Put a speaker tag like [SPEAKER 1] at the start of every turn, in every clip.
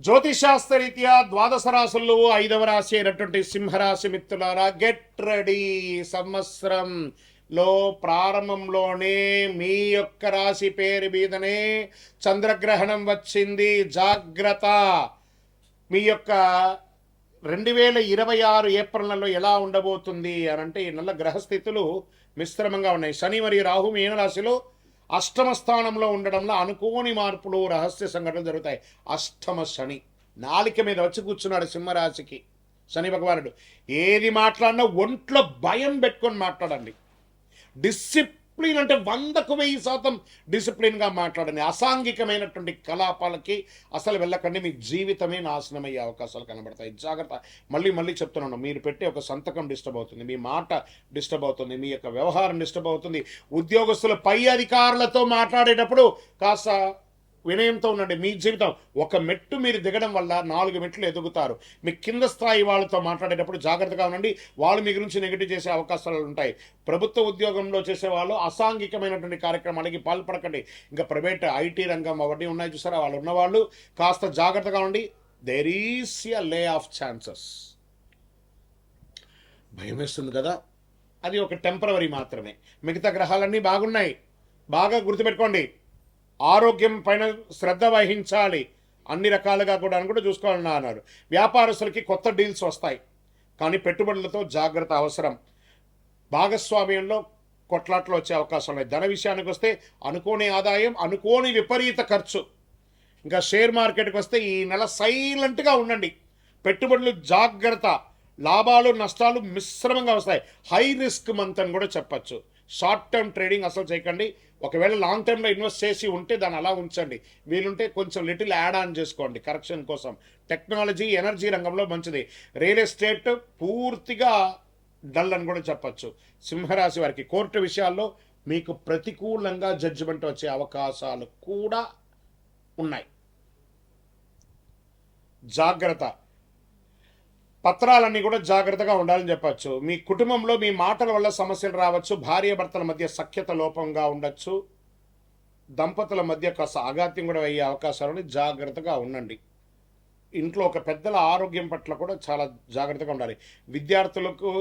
[SPEAKER 1] జ్యోతిశాస్త్రరీత్యా ద్వాదశ రాశుల్లో 5వ రాశి అయినటువంటి సింహరాశి మిత్రులారా, గెట్ రెడీ. సంవత్సరంలో ప్రారంభంలోనే మీ యొక్క రాశి పేరు మీదనే చంద్రగ్రహణం వచ్చింది. జాగ్రత్త. మీ యొక్క 2026 ఏప్రిల్ నెలలో ఎలా ఉండబోతుంది అని అంటే, ఈ నెల గ్రహస్థితులు మిశ్రమంగా ఉన్నాయి. శని మరియు రాహు మీనరాశిలో అష్టమ స్థానంలో ఉండడంలో అనుకోని మార్పులు, రహస్య సంఘటనలు జరుగుతాయి. అష్టమ శని నాలిక మీద వచ్చి కూర్చున్నాడు సింహరాశికి శని భగవానుడు. ఏది మాట్లాడినా ఒంట్లో భయం పెట్టుకొని మాట్లాడండి. డిసిప్లిన్ అంటే 100% డిసిప్లిన్గా మాట్లాడండి. అసాంఘికమైనటువంటి కలాపాలకి అసలు వెళ్ళకండి. మీ జీవితమే నాశనం అయ్యే అవకాశాలు కనబడతాయి. జాగ్రత్త. మళ్ళీ మళ్ళీ చెప్తున్నాను, మీరు పెట్టే ఒక సంతకం డిస్టర్బ్ అవుతుంది, మీ మాట డిస్టర్బ్ అవుతుంది, మీ యొక్క వ్యవహారం డిస్టర్బ్ అవుతుంది. ఉద్యోగస్తులు పై అధికారులతో మాట్లాడేటప్పుడు కాస్త వినయంతో ఉండండి. మీ జీవితం ఒక మెట్టు మీరు దిగడం వల్ల 4 మెట్లు ఎదుగుతారు. మీ కింద స్థాయి వాళ్ళతో మాట్లాడేటప్పుడు జాగ్రత్తగా ఉండండి. వాళ్ళు మీ గురించి నెగిటివ్ చేసే అవకాశాలు ఉంటాయి. ప్రభుత్వ ఉద్యోగంలో చేసే వాళ్ళు అసాంఘికమైనటువంటి కార్యక్రమాలకి పాల్పడకండి. ఇంకా ప్రైవేట్ ఐటీ రంగం అవన్నీ ఉన్నాయి చూసారా, వాళ్ళు ఉన్నవాళ్ళు కాస్త జాగ్రత్తగా ఉండి. There is a lay off chances. భయం వేస్తుంది కదా, అది ఒక టెంపరవరీ మాత్రమే. మిగతా గ్రహాలన్నీ బాగున్నాయి. బాగా గుర్తుపెట్టుకోండి. ఆరోగ్యం పైన శ్రద్ధ వహించాలి. అన్ని రకాలుగా కూడా చూసుకోవాలని అన్నారు. వ్యాపారస్తులకి కొత్త డీల్స్ వస్తాయి, కానీ పెట్టుబడులతో జాగ్రత్త అవసరం. భాగస్వామ్యంలో కొట్లాట్లు వచ్చే అవకాశం ఉన్నాయి. ధన విషయానికి వస్తే అనుకోని ఆదాయం, అనుకోని విపరీత ఖర్చు. ఇంకా షేర్ మార్కెట్కి వస్తే ఈ నెల సైలెంట్గా ఉండండి. పెట్టుబడులు జాగ్రత్త. లాభాలు నష్టాలు మిశ్రమంగా వస్తాయి. హై రిస్క్ మంత్ అని కూడా చెప్పచ్చు. షార్ట్ టర్మ్ ట్రేడింగ్ అసలు చేయకండి. ఒకవేళ లాంగ్ టర్మ్లో ఇన్వెస్ట్ చేసి ఉంటే దాన్ని అలా ఉంచండి. వీలుంటే కొంచెం లిటిల్ యాడ్ ఆన్ చేసుకోండి కరెక్షన్ కోసం. టెక్నాలజీ, ఎనర్జీ రంగంలో మంచిది. రియల్ ఎస్టేట్ పూర్తిగా డల్ అని కూడా చెప్పచ్చు. సింహరాశి వారికి కోర్టు విషయాల్లో మీకు ప్రతికూలంగా జడ్జిమెంట్ వచ్చే అవకాశాలు కూడా ఉన్నాయి. జాగ్రత్త. పత్రాలన్నీ కూడా జాగ్రత్తగా ఉండాలని చెప్పచ్చు. మీ కుటుంబంలో మీ మాటల వల్ల సమస్యలు రావచ్చు. భార్యాభర్తల మధ్య సఖ్యత లోపంగా ఉండొచ్చు. దంపతుల మధ్య కాస్త అగాత్యం కూడా అయ్యే అవకాశాలని జాగ్రత్తగా ఉండండి. ఇంట్లో ఒక పెద్దల ఆరోగ్యం పట్ల కూడా చాలా జాగ్రత్తగా ఉండాలి. విద్యార్థులకు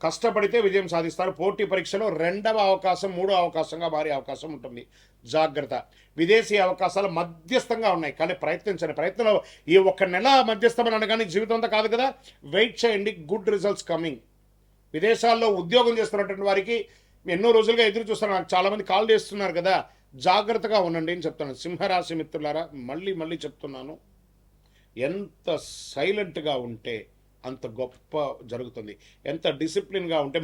[SPEAKER 1] కష్టపడితే విజయం సాధిస్తారు. పోటీ పరీక్షలో 2వ అవకాశం 3వ అవకాశంగా మారే అవకాశం ఉంటుంది. జాగ్రత్త. విదేశీ అవకాశాలు మధ్యస్థంగా ఉన్నాయి, కానీ ప్రయత్నించండి. ప్రయత్నంలో ఈ 1 నెల మధ్యస్థమని అనగానే జీవితం అంతా కాదు కదా. వెయిట్ చేయండి. Good results coming. విదేశాల్లో ఉద్యోగం చేస్తున్నటువంటి వారికి ఎన్నో రోజులుగా ఎదురు చూస్తున్నారు. నాకు చాలామంది కాల్ చేస్తున్నారు కదా. జాగ్రత్తగా ఉండండి అని చెప్తున్నాను. సింహరాశి మిత్రులారా, మళ్ళీ మళ్ళీ చెప్తున్నాను, ఎంత సైలెంట్గా ఉంటే అంత గొప్ప జరుగుతుంది. ఎంత డిసిప్లిన్గా ఉంటే,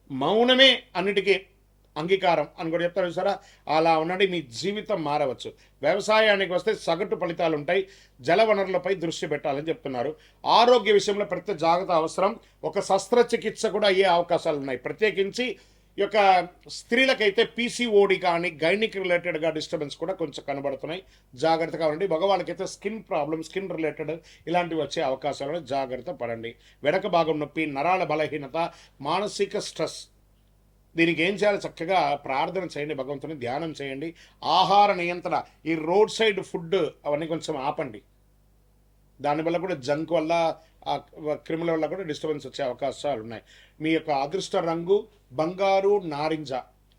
[SPEAKER 1] మౌనమే అన్నిటికీ అంగీకారం అని కూడా చెప్తారు చూసారా, అలా ఉండండి. మీ జీవితం మారవచ్చు. వ్యవసాయానికి వస్తే సగటు ఫలితాలు ఉంటాయి. జల వనరులపై దృష్టి పెట్టాలని చెప్తున్నారు. ఆరోగ్య విషయంలో ప్రత్యేక జాగ్రత్త అవసరం. ఒక శస్త్రచికిత్స కూడా అయ్యే అవకాశాలు ఉన్నాయి. ప్రత్యేకించి ఈ యొక్క స్త్రీలకైతే పీసీఓడి కానీ గైనిక్ రిలేటెడ్గా డిస్టర్బెన్స్ కూడా కొంచెం కనబడుతున్నాయి. జాగ్రత్తగా ఉండండి. మగవాళ్ళకైతే స్కిన్ ప్రాబ్లమ్, స్కిన్ రిలేటెడ్ ఇలాంటివి వచ్చే అవకాశాలను జాగ్రత్త పడండి. వెనక భాగం నొప్పి, నరాల బలహీనత, మానసిక స్ట్రెస్, దీనికి ఏం చేయాలి? చక్కగా ప్రార్థన చేయండి, భగవంతుని ధ్యానం చేయండి. ఆహార నియంత్రణ, ఈ రోడ్ సైడ్ ఫుడ్ అవన్నీ కొంచెం ఆపండి. దానివల్ల కూడా జంక్ వల్ల, క్రిముల వల్ల కూడా డిస్టర్బెన్స్ వచ్చే అవకాశాలు ఉన్నాయి. మీ యొక్క అదృష్ట రంగు బంగారు, నారింజ,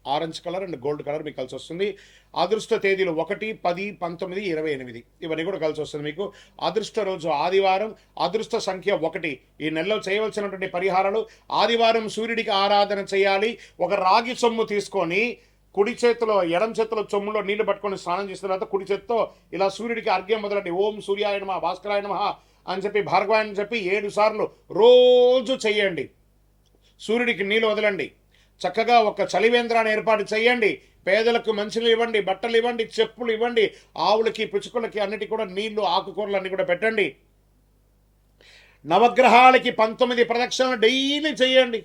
[SPEAKER 1] orange colour and gold colour మీకు కలిసి వస్తుంది. అదృష్ట తేదీలు 1, 10, 19, 28 ఇవన్నీ కూడా కలిసి వస్తుంది మీకు. అదృష్ట రోజు ఆదివారం. అదృష్ట సంఖ్య 1. ఈ నెలలో చేయవలసినటువంటి పరిహారాలు: ఆదివారం సూర్యుడికి ఆరాధన చేయాలి. ఒక రాగి సొమ్ము తీసుకొని కుడి చేతిలో, ఎడం చేతిలో చొమ్ములో నీళ్లు పట్టుకొని స్నానం చేసిన తర్వాత కుడి చేతితో ఇలా సూర్యుడికి అర్ఘ్యం మొదలండి. ఓం సూర్యాయ నమః, భాస్కరాయ నమః అని చెప్పి, భార్గవాయ అని చెప్పి 7 సార్లు రోజు చెయ్యండి. సూర్యుడికి నీళ్ళు వదలండి. చక్కగా ఒక చలివేంద్రాన్ని ఏర్పాటు చేయండి. పేదలకు మంచినీళ్ళు ఇవ్వండి, బట్టలు ఇవ్వండి, చెప్పులు ఇవ్వండి. ఆవులకి, పిచ్చుకలకి అన్నిటి కూడా నీళ్లు, ఆకుకూరలు అన్ని కూడా పెట్టండి. నవగ్రహాలకి 19 ప్రదక్షిణలు డైలీ చేయండి.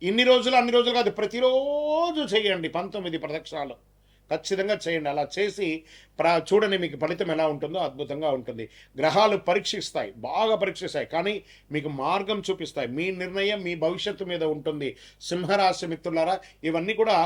[SPEAKER 1] ఇన్ని రోజులు అన్ని రోజులు కాదు, ప్రతిరోజు చేయండి 19 ప్రదక్షిణాలు. ఖచ్చితంగా చేయండి. అలా చేసి చూడండి మీకు ఫలితం ఎలా ఉంటుందో అద్భుతంగా ఉంటుంది. గ్రహాలు పరీక్షిస్తాయి, బాగా పరీక్షిస్తాయి, కానీ మీకు మార్గం చూపిస్తాయి. మీ నిర్ణయం మీ భవిష్యత్తు మీద ఉంటుంది. సింహరాశి మిత్రులారా, ఇవన్నీ కూడా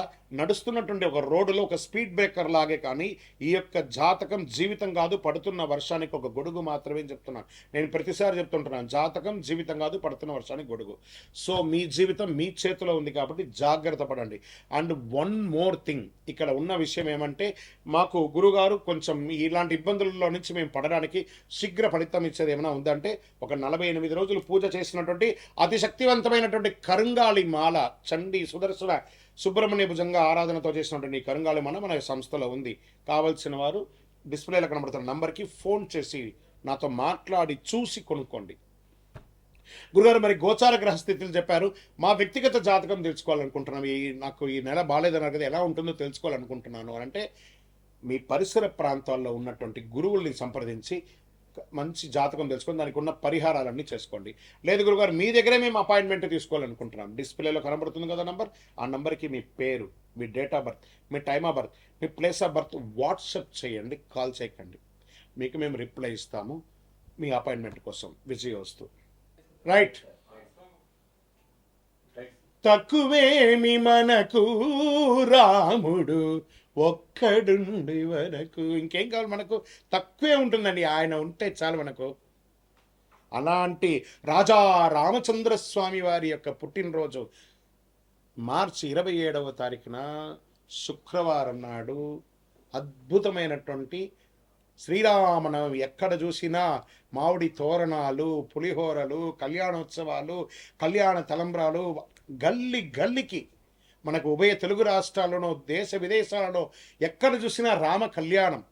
[SPEAKER 1] నడుస్తున్నటువంటి ఒక రోడ్డులో ఒక స్పీడ్ బ్రేకర్ లాగే, కానీ ఈ యొక్క జాతకం జీవితం కాదు, పడుతున్న వర్షానికి ఒక గొడుగు మాత్రమే చెప్తున్నాను. నేను ప్రతిసారి చెప్తుంటున్నాను, జాతకం జీవితం కాదు, పడుతున్న వర్షానికి గొడుగు. సో మీ జీవితం మీ చేతిలో ఉంది కాబట్టి జాగ్రత్త పడండి. అండ్ వన్ మోర్ థింగ్, ఇక్కడ ఉన్న విషయం ఏమంటే, మాకు గురుగారు కొంచెం ఇలాంటి ఇబ్బందుల్లో నుంచి మేము పడడానికి శీఘ్ర ఫలితం ఇచ్చేది ఏమైనా ఉందంటే, ఒక 48 రోజులు పూజ చేసినటువంటి అతి శక్తివంతమైనటువంటి కరుంగాళి మాల, చండీ సుదర్శన సుబ్రహ్మణ్య భుజంగా ఆరాధనతో చేసినటువంటి ఈ కరుంగాళి మాల మన సంస్థలో ఉంది. కావలసిన వారు డిస్ప్లేలో కనబడుతున్న నంబర్కి ఫోన్ చేసి నాతో మాట్లాడి చూసి కొనుక్కోండి. గురుగారు, మరి గోచార గ్రహస్థితులు చెప్పారు, మా వ్యక్తిగత జాతకం తెలుసుకోవాలనుకుంటున్నాను, నాకు ఈ నెల బాగాలేదన్నారు కదా, ఎలా ఉంటుందో తెలుసుకోవాలనుకుంటున్నాను అని అంటే, మీ పరిసర ప్రాంతాల్లో ఉన్నటువంటి గురువుల్ని సంప్రదించి మంచి జాతకం తెలుసుకొని దానికి ఉన్న పరిహారాలన్నీ చేసుకోండి. లేదు గురుగారు, మీ దగ్గరే మేము అపాయింట్మెంట్ తీసుకోవాలనుకుంటున్నాం, డిస్ప్లేలో కనబడుతుంది కదా నంబర్, ఆ నంబర్కి మీ పేరు, మీ డేట్ ఆఫ్ బర్త్, మీ టైమ్ ఆఫ్ బర్త్, మీ ప్లేస్ ఆఫ్ బర్త్ వాట్సప్ చేయండి, కాల్ చేయకండి. మీకు మేము రిప్లై ఇస్తాము మీ అపాయింట్మెంట్ కోసం. విజయోస్తు. రైట్. తక్కువేమి మనకు రాముడు ఒక్కడుండి వరకు, ఇంకేం కావాలి మనకు? తక్కువే ఉంటుందండి, ఆయన ఉంటే చాలు మనకు. అలాంటి రాజా రామచంద్ర స్వామి వారి యొక్క పుట్టినరోజు మార్చి 27వ తారీఖున శుక్రవారం నాడు అద్భుతమైనటువంటి శ్రీరామనవమి. ఎక్కడ చూసినా మామిడి తోరణాలు, పులిహోరలు, కళ్యాణోత్సవాలు, కళ్యాణ తలంబ్రాలు, గల్లి గల్లికి మనకు ఉభయ తెలుగు రాష్ట్రాల్లోనూ దేశ విదేశాలలో ఎక్కడ చూసినా రామ కళ్యాణం.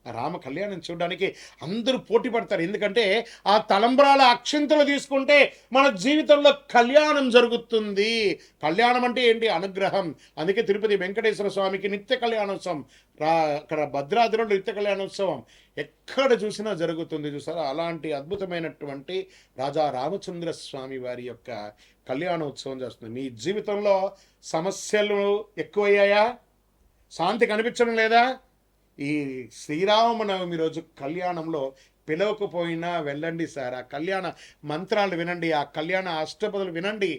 [SPEAKER 1] ఆ రామ కళ్యాణం చూడడానికి అందరూ పోటీ పడతారు. ఎందుకంటే ఆ తలంబ్రాల అక్షింతలు తీసుకుంటే మన జీవితంలో కళ్యాణం జరుగుతుంది. కళ్యాణం అంటే ఏంటి? అనుగ్రహం. అందుకే తిరుపతి వెంకటేశ్వర స్వామికి నిత్య కళ్యాణోత్సవం, అక్కడ భద్రాద్రిలో నిత్య కళ్యాణోత్సవం ఎక్కడ చూసినా జరుగుతుంది. చూసారా, అలాంటి అద్భుతమైనటువంటి రాజా రామచంద్ర స్వామి వారి యొక్క కళ్యాణోత్సవం చేస్తుంది. మీ జీవితంలో సమస్యలు ఎక్కువయ్యాయా? శాంతి కనిపించడం లేదా? ఈ శ్రీరామనవమి రోజు కళ్యాణంలో పిలవకపోయినా వెళ్ళండి సార్. ఆ కళ్యాణ మంత్రాలు వినండి, ఆ కళ్యాణ అష్టపదులు వినండి,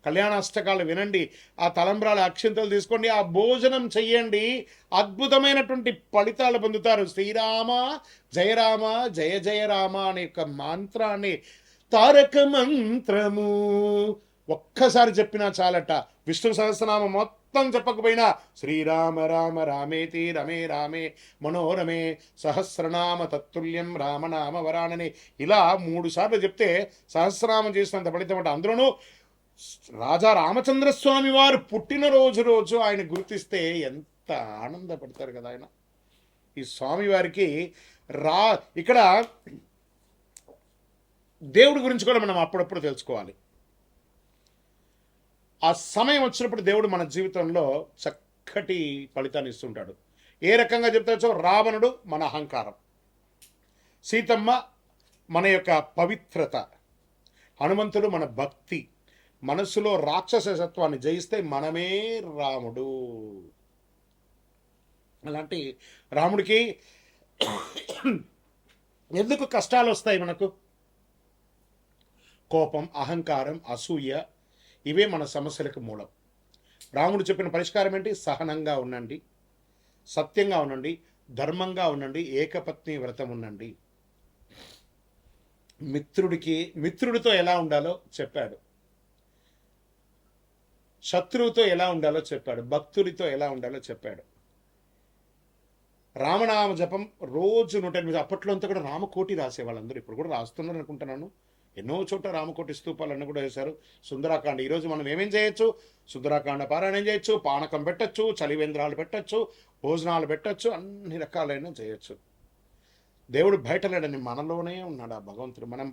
[SPEAKER 1] కళ్యాణ అష్టకాలు వినండి, ఆ తలంబ్రాల అక్షింతలు తీసుకోండి, ఆ భోజనం చెయ్యండి. అద్భుతమైనటువంటి ఫలితాలు పొందుతారు. శ్రీరామ జయరామ జయ జయ రామ అనే యొక్క మంత్రాన్ని, తారక మంత్రము ఒక్కసారి చెప్పినా చాలట. విష్ణు సహస్రనామం మొత్తం చెప్పకపోయినా శ్రీరామ రామ రామేతి రమే రామే మనోరమే సహస్రనామ తత్తుల్యం రామనామ వరానని ఇలా 3 సార్లు చెప్తే సహస్రనామం చేసినంత ఫలితం అంట. అందులోనూ రాజా రామచంద్రస్వామి వారు పుట్టినరోజు ఆయన గుర్తిస్తే ఎంత ఆనందపడతారు కదా ఆయన. ఈ స్వామివారికి ఇక్కడ దేవుడి గురించి కూడా మనం అప్పుడప్పుడు తెలుసుకోవాలి. ఆ సమయం వచ్చినప్పుడు దేవుడు మన జీవితంలో చక్కటి ఫలితాన్ని ఇస్తుంటాడు. ఏ రకంగా చెప్తాచో, రావణుడు మన అహంకారం, సీతమ్మ మన యొక్క పవిత్రత, హనుమంతుడు మన భక్తి, మనస్సులో రాక్షసత్వాన్ని జయిస్తే మనమే రాముడు. అలాంటి రాముడికి ఎందుకు కష్టాలు వస్తాయి మనకు? కోపం, అహంకారం, అసూయ, ఇవే మన సమస్యలకు మూలం. రాముడు చెప్పిన పరిష్కారం ఏంటి? సహనంగా ఉండండి, సత్యంగా ఉండండి, ధర్మంగా ఉండండి, ఏకపత్ని వ్రతం ఉండండి. మిత్రుడితో ఎలా ఉండాలో చెప్పాడు, శత్రువుతో ఎలా ఉండాలో చెప్పాడు, భక్తుడితో ఎలా ఉండాలో చెప్పాడు. రామనామ జపం రోజు 108. అప్పట్లో అంతా కూడా రామకోటి రాసేవాళ్ళందరూ, ఇప్పుడు కూడా రాస్తున్నారు అనుకుంటున్నాను. ఎన్నో చోట్ల రామకోటి స్తూపాలన్నీ కూడా వేశారు. సుందరాకాండ, ఈరోజు మనం ఏమేం చేయొచ్చు? సుందరాకాండ పారాయణం చేయొచ్చు, పానకం పెట్టచ్చు, చలివేంద్రాలు పెట్టచ్చు, భోజనాలు పెట్టచ్చు, అన్ని రకాలైన చేయొచ్చు. దేవుడు బయట లేడని మనలోనే ఉన్నాడు ఆ భగవంతుడు. మనం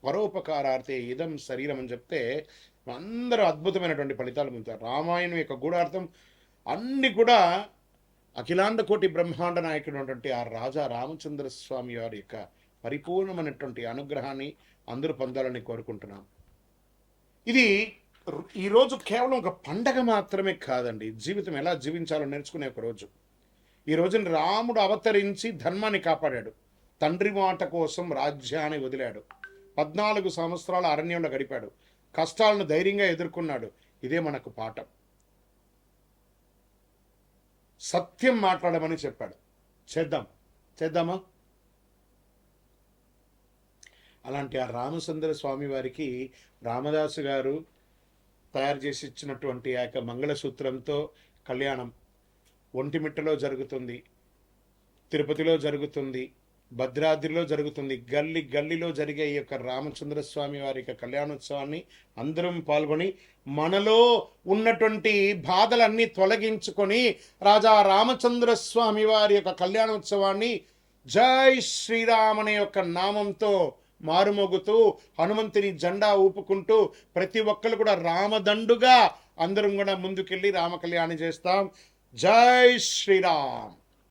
[SPEAKER 1] పరోపకారార్థే ఇదం శరీరం అని చెప్తే అందరూ అద్భుతమైనటువంటి ఫలితాలు పొందుతారు. రామాయణం యొక్క గూఢార్థం అన్ని కూడా అఖిలాండ కోటి బ్రహ్మాండ నాయకుడు ఉన్నటువంటి ఆ రాజా రామచంద్ర స్వామి వారి యొక్క పరిపూర్ణమైనటువంటి అనుగ్రహాన్ని అందరూ పొందాలని కోరుకుంటున్నాం. ఇది ఈరోజు కేవలం ఒక పండగ మాత్రమే కాదండి, జీవితం ఎలా జీవించాలో నేర్చుకునే ఒక రోజు. ఈ రోజున రాముడు అవతరించి ధర్మాన్ని కాపాడాడు, తండ్రి మాట కోసం రాజ్యాన్ని వదిలాడు, 14 సంవత్సరాల అరణ్యంలో గడిపాడు, కష్టాలను ధైర్యంగా ఎదుర్కొన్నాడు. ఇదే మనకు పాఠం. సత్యం మాట్లాడమని చెప్పాడు. చేద్దామా? అలాంటి ఆ రామచంద్ర స్వామి వారికి రామదాసు గారు తయారు చేసి ఇచ్చినటువంటి ఆ యొక్క మంగళసూత్రంతో కళ్యాణం ఒంటిమిట్టలో జరుగుతుంది, తిరుపతిలో జరుగుతుంది, భద్రాద్రిలో జరుగుతుంది. గల్లీలో జరిగే ఈ యొక్క రామచంద్ర స్వామి వారి యొక్క కళ్యాణోత్సవాన్ని అందరం పాల్గొని మనలో ఉన్నటువంటి బాధలన్నీ తొలగించుకొని రాజా రామచంద్ర స్వామి వారి యొక్క కళ్యాణోత్సవాన్ని జై శ్రీరామ్ అనే యొక్క నామంతో మారుమోగుతూ హనుమంతుని జెండా ఊపుకుంటూ ప్రతి ఒక్కరు కూడా రామదండుగా అందరం కూడా ముందుకెళ్ళి రామ కళ్యాణం చేస్తాం. జై శ్రీరామ్.